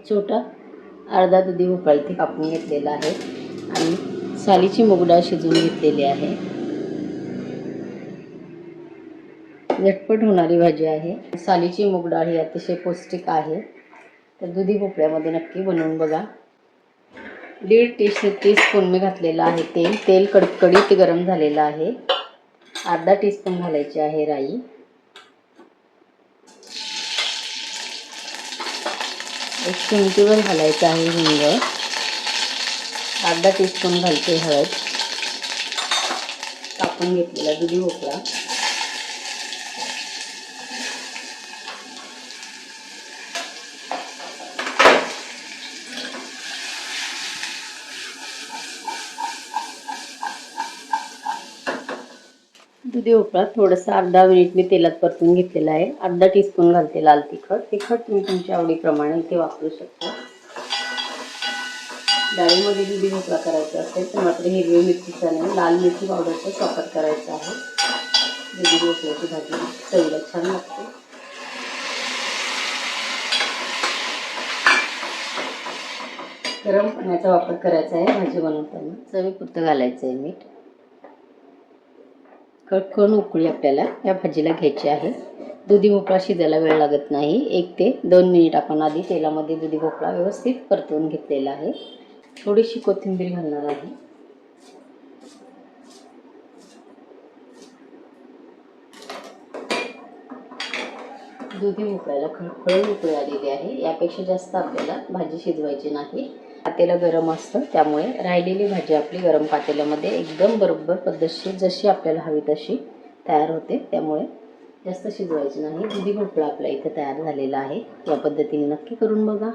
छोटा अर्धा दुधी भोपळा इथे कापून घेतलेला आहे आणि सालीची मूग डाळ शिजवून घेतलेली आहे। झटपट होणारी भाजी आहे। सालीची मूग डाळ ही अतिशय पौष्टिक आहे, तर दुधी भोपळ्यामध्ये नक्की बनवून बघा। 1.5 टीस्पून मी घातलेला आहे तेल कडकडीत गरम झालेला आहे। अर्धा टीस्पून घालायची आहे राई, 1 चिमटीभर घालायचं आहे हिंग, अर्धा टीस्पून घालते हळद, कापून घेतलेला दुधी भोपळा, दुधी भोपळा थोडासा अर्धा मिनिट मी तेलात परतून घेतलेला आहे। अर्धा टीस्पून घालते लाल तिखट तुम्ही तुमच्या आवडीप्रमाणे इथे वापरू शकता। डाळीमध्ये दुधी भोपळा करायचा असेल तर मात्र हिरवी मिरचीचा नाही लाल मिरची पावडरचा वापर करायचा आहे। दुधी भोपळ्याची भाजी चवीला छान लागते। गरम पाण्याचा वापर करायचा आहे भाजी बनवताना। चवीपुरतं घालायचं आहे मीठ। कणकण उकळी आपल्याला या भाजीला घ्यायची आहे। दुधी भोपळा शिजायला वेळ लागत नाही, 1 ते 2 मिनिट आपण आधी तेलामध्ये दुधी भोपळा व्यवस्थित परतवून घेतलेला आहे। थोडीशी कोथिंबीर घालणार आहे। दुधी भोपळ्याला खळखळून उकळी आलेली आहे, यापेक्षा जास्त आपल्याला भाजी शिजवायची नाही। पातेलं गरम असतं त्यामुळे राहिलेली भाजी आपली गरम पातेल्यामध्ये एकदम बरोबर पद्धतशीर जशी आपल्याला हवी तशी तयार होते, त्यामुळे जास्त शिजवायची नाही। दुधी भोपळा आपला इथे तयार झालेला आहे। या पद्धतीने नक्की करून बघा।